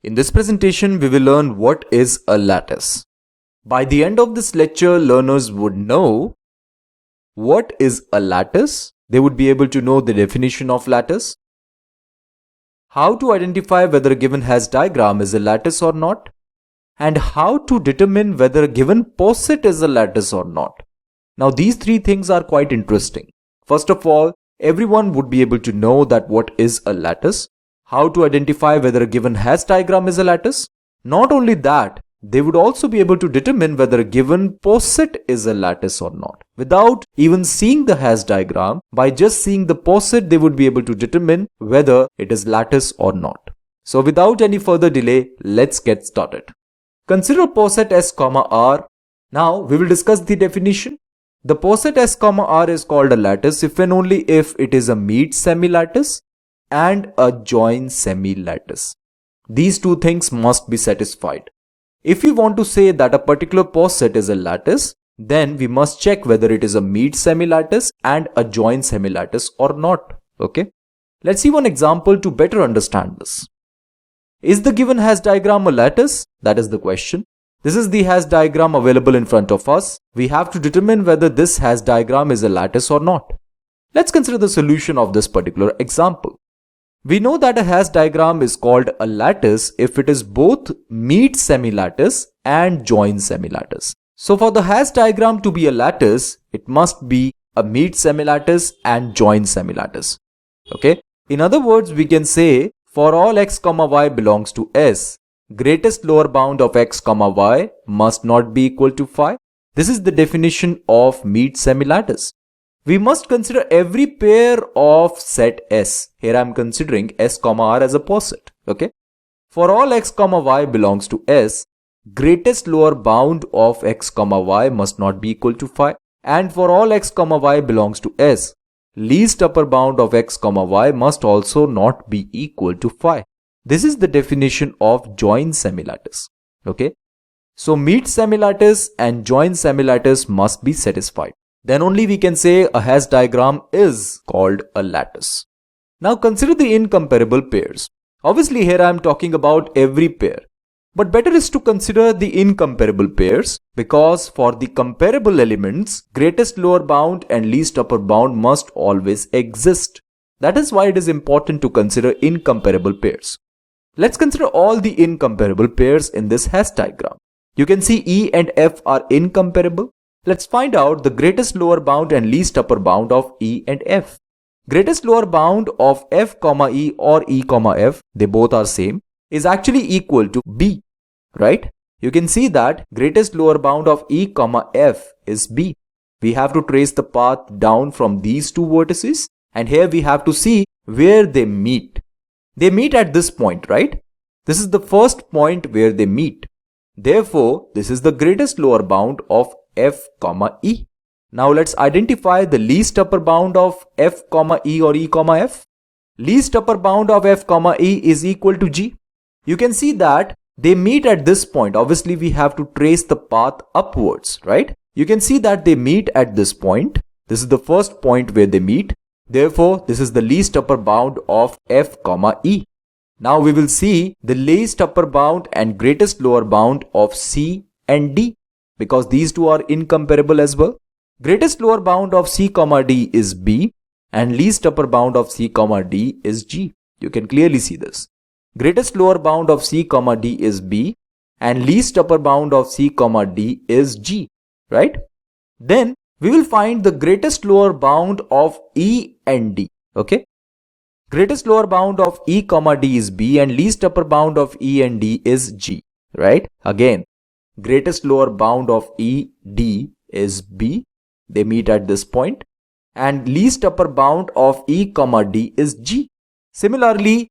In this presentation, we will learn what is a lattice. By the end of this lecture, learners would know what is a lattice. They would be able to know the definition of lattice, how to identify whether a given Hash diagram is a lattice or not, and how to determine whether a given poset is a lattice or not. Now, these three things are quite interesting. First of all, everyone would be able to know that what is a lattice, how to identify whether a given Hash diagram is a lattice. Not only that, they would also be able to determine whether a given poset is a lattice or not. Without even seeing the Hash diagram, by just seeing the poset, they would be able to determine whether it is lattice or not. So without any further delay, let's get started. Consider poset S, R. Now we will discuss the definition. The poset S, R is called a lattice if and only if it is a meet semilattice and a join semilattice. These two things must be satisfied. If we want to say that a particular poset is a lattice, then we must check whether it is a meet semilattice and a join semilattice or not. Okay? Let's see one example to better understand this. Is the given Hash diagram a lattice? That is the question. This is the Hash diagram available in front of us. We have to determine whether this Hash diagram is a lattice or not. Let's consider the solution of this particular example. We know that a Hash diagram is called a lattice if it is both meet semilattice and join semilattice. So for the Hash diagram to be a lattice, it must be a meet semilattice and join semilattice. Okay? In other words, we can say for all x, y belongs to S, greatest lower bound of x, y must not be equal to phi. This is the definition of meet semilattice. We must consider every pair of set S. Here I am considering S, R as a poset. Okay. For all x, y belongs to S, greatest lower bound of x, y must not be equal to phi. And for all x, y belongs to S, least upper bound of x, y must also not be equal to phi. This is the definition of join semilattice. Okay. So meet semilattice and join semilattice must be satisfied. Then only we can say a Hash diagram is called a lattice. Now consider the incomparable pairs. Obviously here I am talking about every pair. But better is to consider the incomparable pairs because for the comparable elements, greatest lower bound and least upper bound must always exist. That is why it is important to consider incomparable pairs. Let's consider all the incomparable pairs in this Hash diagram. You can see E and F are incomparable. Let's find out the greatest lower bound and least upper bound of E and F. Greatest lower bound of F, E or E, F, they both are same, is actually equal to B, right? You can see that greatest lower bound of E, F is B. We have to trace the path down from these two vertices and here we have to see where they meet. They meet at this point, right? This is the first point where they meet. Therefore, this is the greatest lower bound of F, E. Now let's identify the least upper bound of F, E or E, F. Least upper bound of F, E is equal to G. You can see that they meet at this point. Obviously, we have to trace the path upwards, right? You can see that they meet at this point. This is the first point where they meet. Therefore, this is the least upper bound of F, E. Now we will see the least upper bound and greatest lower bound of C and D because these two are incomparable as well. Greatest lower bound of C, D is B and least upper bound of C, D is G. You can clearly see this. Greatest lower bound of C, D is B and least upper bound of C, D is G, right? Then we will find the greatest lower bound of E and D, okay? Greatest lower bound of E, D is B and least upper bound of E and D is G, right? Again, greatest lower bound of E, D is B. They meet at this point. And least upper bound of E, D is G. Similarly,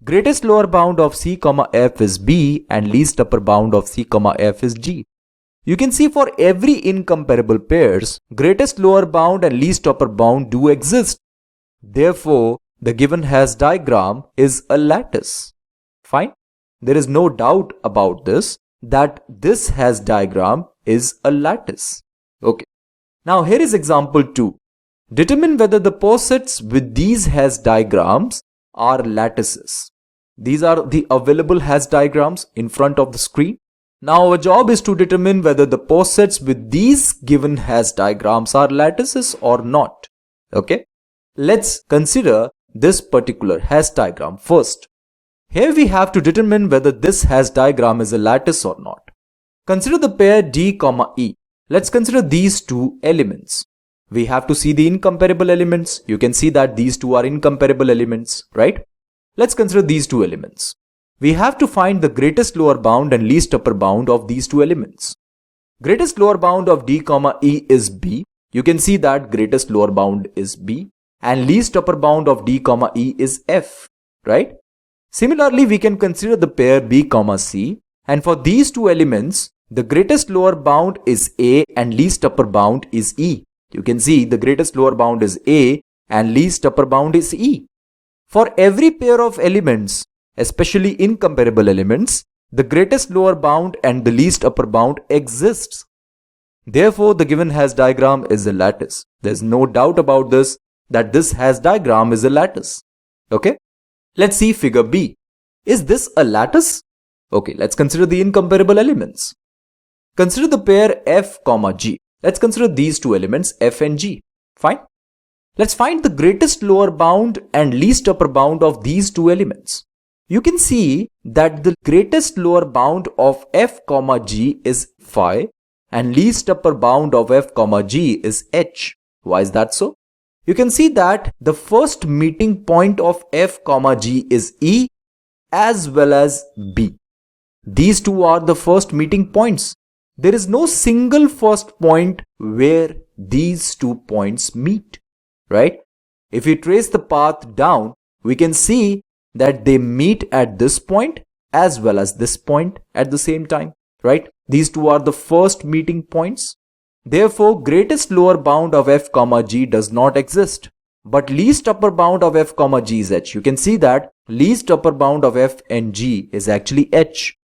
greatest lower bound of C, F is B and least upper bound of C, F is G. You can see for every incomparable pairs, greatest lower bound and least upper bound do exist. Therefore, the given Hash diagram is a lattice. Fine. There is no doubt about this that this Hash diagram is a lattice. Okay. Now here is example 2. Determine whether the posets with these Hash diagrams are lattices. These are the available hash diagrams in front of the screen. Now our job is to determine whether the posets with these given hash diagrams are lattices or not. Okay, let's consider this particular hash diagram first. Here we have to determine whether this hash diagram is a lattice or not. Consider the pair D, E. Let's consider these two elements. We have to see the incomparable elements. You can see that these two are incomparable elements, right? Let's consider these two elements. We have to find the greatest lower bound and least upper bound of these two elements. Greatest lower bound of D, E is B. You can see that greatest lower bound is B, and least upper bound of D, E is F, right? Similarly, we can consider the pair B, C, and for these two elements, the greatest lower bound is A and least upper bound is E. You can see the greatest lower bound is A and least upper bound is E. For every pair of elements, especially incomparable elements, the greatest lower bound and the least upper bound exists. Therefore, the given hash diagram is a lattice. There's no doubt about this, that this hash diagram is a lattice. Okay? Let's see figure B. Is this a lattice? Okay, let's consider the incomparable elements. Consider the pair F, G. Let's consider these two elements F and G. Fine. Let's find the greatest lower bound and least upper bound of these two elements. You can see that the greatest lower bound of F, G is phi and least upper bound of F, G is h. Why is that so? You can see that the first meeting point of F, G is E as well as B. These two are the first meeting points. There is no single first point where these 2 points meet, right? If we trace the path down, we can see that they meet at this point as well as this point at the same time, right? These two are the first meeting points. Therefore, greatest lower bound of F, G does not exist. But least upper bound of F, G is h. You can see that least upper bound of F and G is actually h.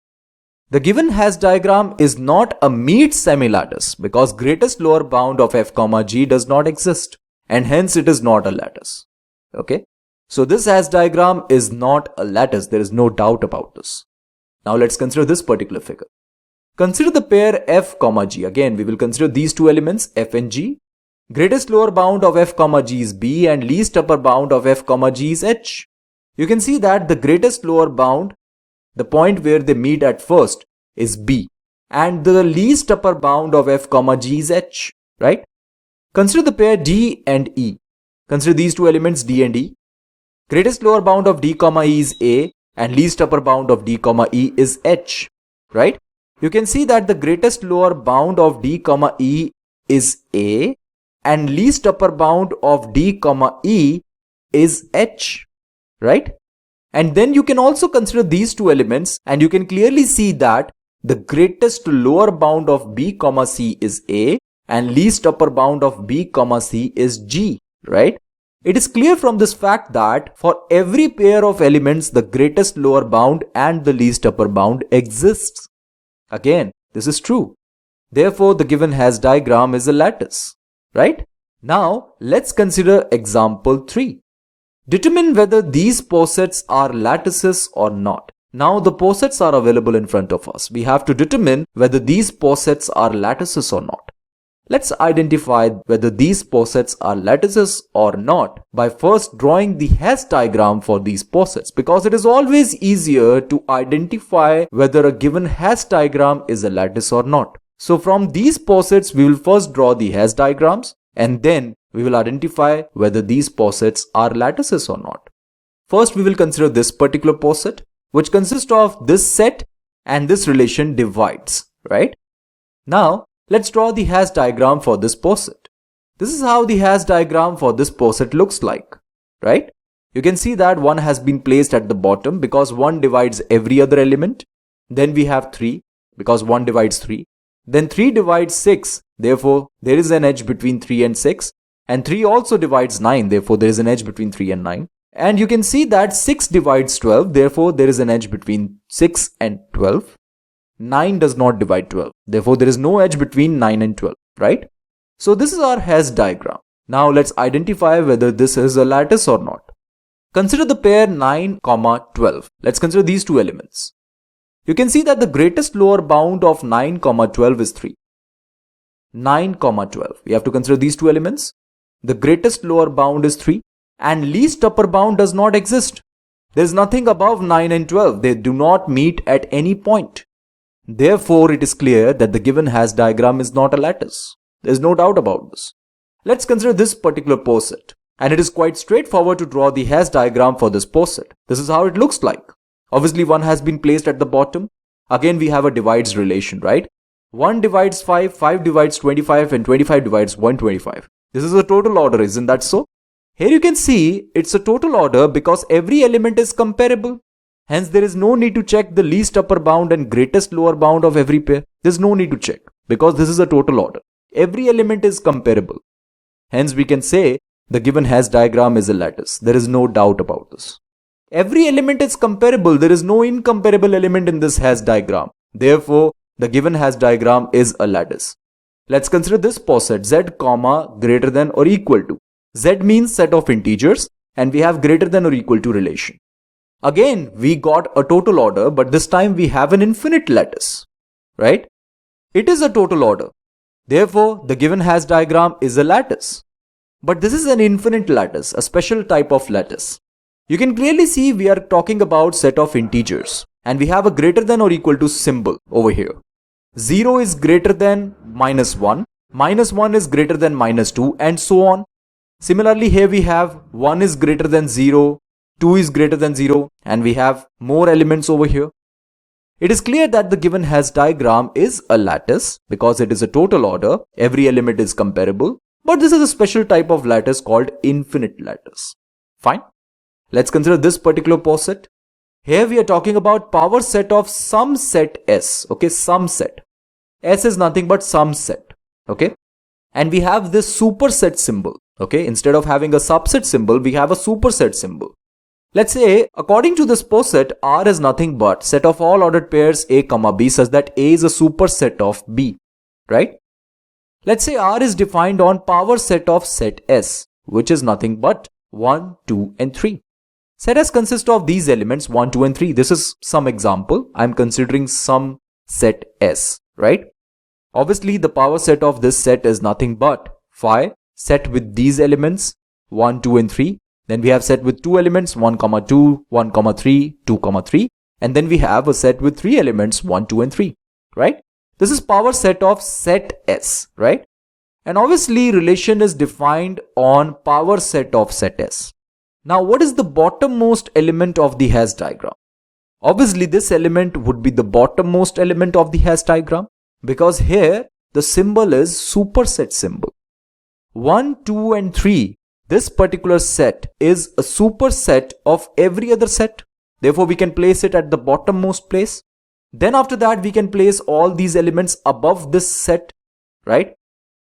The given hash diagram is not a meet semilattice because greatest lower bound of F, G does not exist and hence it is not a lattice. Okay. So this hash diagram is not a lattice. There is no doubt about this. Now let's consider this particular figure. Consider the pair F, G. Again, we will consider these two elements F and G. Greatest lower bound of F, G is B and least upper bound of F, G is H. You can see that the greatest lower bound, the point where they meet at first, is B and the least upper bound of F, G is H, right? Consider the pair D and E. Consider these two elements D and E. Greatest lower bound of D, E is A and least upper bound of D, E is H, right? You can see that the greatest lower bound of D, E is A and least upper bound of D, E is H, right? And then you can also consider these two elements and you can clearly see that the greatest lower bound of B, C is A and least upper bound of B, C is G, right? It is clear from this fact that for every pair of elements, the greatest lower bound and the least upper bound exists. Again, this is true. Therefore, the given hash diagram is a lattice, right? Now, let's consider example 3. Determine whether these posets are lattices or not. Now, the posets are available in front of us. We have to determine whether these posets are lattices or not. Let's identify whether these posets are lattices or not by first drawing the hash diagram for these posets, because it is always easier to identify whether a given hash diagram is a lattice or not. So from these posets, we will first draw the hash diagrams and then we will identify whether these posets are lattices or not. First, we will consider this particular poset, which consists of this set and this relation divides, right? Now, let's draw the hash diagram for this poset. This is how the hash diagram for this poset looks like, right? You can see that 1 has been placed at the bottom because 1 divides every other element. Then we have 3 because 1 divides 3. Then 3 divides 6. Therefore, there is an edge between 3 and 6. And 3 also divides 9. Therefore, there is an edge between 3 and 9. And you can see that 6 divides 12. Therefore, there is an edge between 6 and 12. 9 does not divide 12. Therefore, there is no edge between 9 and 12, right? So, this is our hash diagram. Now, let's identify whether this is a lattice or not. Consider the pair 9, 12. Let's consider these two elements. You can see that the greatest lower bound of 9, 12 is 3. 9, 12. We have to consider these two elements. The greatest lower bound is 3 and least upper bound does not exist. There is nothing above 9 and 12. They do not meet at any point. Therefore, it is clear that the given Hash diagram is not a lattice. There is no doubt about this. Let's consider this particular poset. And it is quite straightforward to draw the Hash diagram for this poset. This is how it looks like. Obviously, 1 has been placed at the bottom. Again, we have a divides relation, right? 1 divides 5, 5 divides 25, and 25 divides 125. This is a total order, isn't that so? Here you can see it's a total order because every element is comparable. Hence, there is no need to check the least upper bound and greatest lower bound of every pair. There's no need to check because this is a total order. Every element is comparable. Hence, we can say the given Hash diagram is a lattice. There is no doubt about this. Every element is comparable. There is no incomparable element in this Hash diagram. Therefore, the given Hash diagram is a lattice. Let's consider this poset z, greater than or equal to. Z means set of integers and we have greater than or equal to relation. Again, we got a total order, but this time we have an infinite lattice, right? It is a total order. Therefore, the given Hash diagram is a lattice. But this is an infinite lattice, a special type of lattice. You can clearly see we are talking about set of integers and we have a greater than or equal to symbol over here. 0 is greater than -1, -1 is greater than -2 and so on. Similarly, here we have 1 is greater than 0, 2 is greater than 0 and we have more elements over here. It is clear that the given Hash diagram is a lattice because it is a total order, every element is comparable, but this is a special type of lattice called infinite lattice. Fine. Let's consider this particular poset. Here we are talking about power set of some set S, okay, some set. S is nothing but some set, okay. And we have this superset symbol, okay. Instead of having a subset symbol, we have a superset symbol. Let's say, according to this poset, R is nothing but set of all ordered pairs A, B such that A is a superset of B, right? Let's say R is defined on power set of set S, which is nothing but 1, 2 and 3. Set S consists of these elements 1, 2 and 3. This is some example. I'm considering some set S, right? Obviously, the power set of this set is nothing but phi set with these elements 1, 2 and 3. Then we have set with two elements 1, 2, 1, 3, 2, 3. And then we have a set with three elements 1, 2 and 3, right? This is power set of set S, right? And obviously, relation is defined on power set of set S. Now, what is the bottommost element of the Hash diagram? Obviously, this element would be the bottommost element of the Hash diagram because here the symbol is superset symbol. 1, 2 and 3, this particular set is a superset of every other set. Therefore, we can place it at the bottommost place. Then after that, we can place all these elements above this set, right?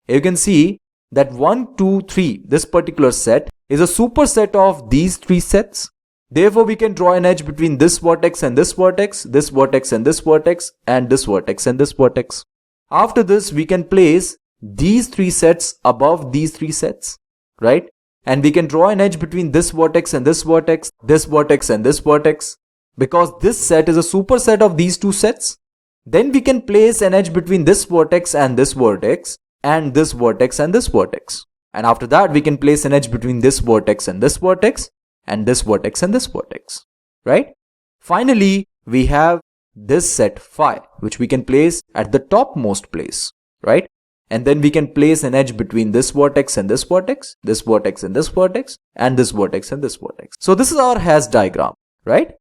You can see that 1, 2, 3, this particular set is a superset of these three sets. Therefore, we can draw an edge between this vertex and this vertex, this vertex and this vertex, and this vertex and this vertex. After this, we can place these three sets above these three sets, right? And we can draw an edge between this vertex and this vertex, this vertex and this vertex. Because this set is a superset of these two sets, then we can place an edge between this vertex and this vertex, and this vertex and this vertex. And after that, we can place an edge between this vertex and this vertex, and this vertex and this vertex, right? Finally, we have this set phi, which we can place at the topmost place, right? And then we can place an edge between this vertex and this vertex, this vertex and this vertex, and this vertex and this vertex. So this is our Hash diagram, right?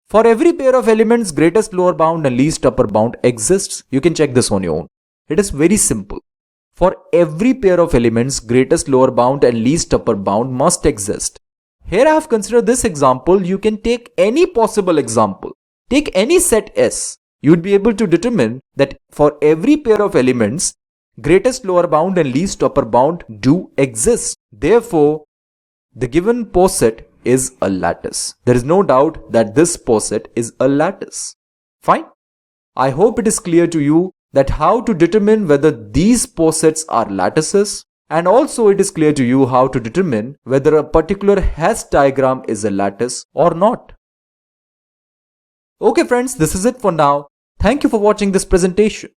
For every pair of elements, greatest lower bound and least upper bound exists. You can check this on your own. It is very simple. For every pair of elements, greatest lower bound and least upper bound must exist. Here I have considered this example. You can take any possible example. Take any set S. You would be able to determine that for every pair of elements, greatest lower bound and least upper bound do exist. Therefore, the given poset is a lattice. There is no doubt that this poset is a lattice. Fine. I hope it is clear to you that how to determine whether these posets are lattices And also it is clear to you how to determine whether a particular hash diagram is a lattice or not. Okay friends, this is it for now. Thank you for watching this presentation.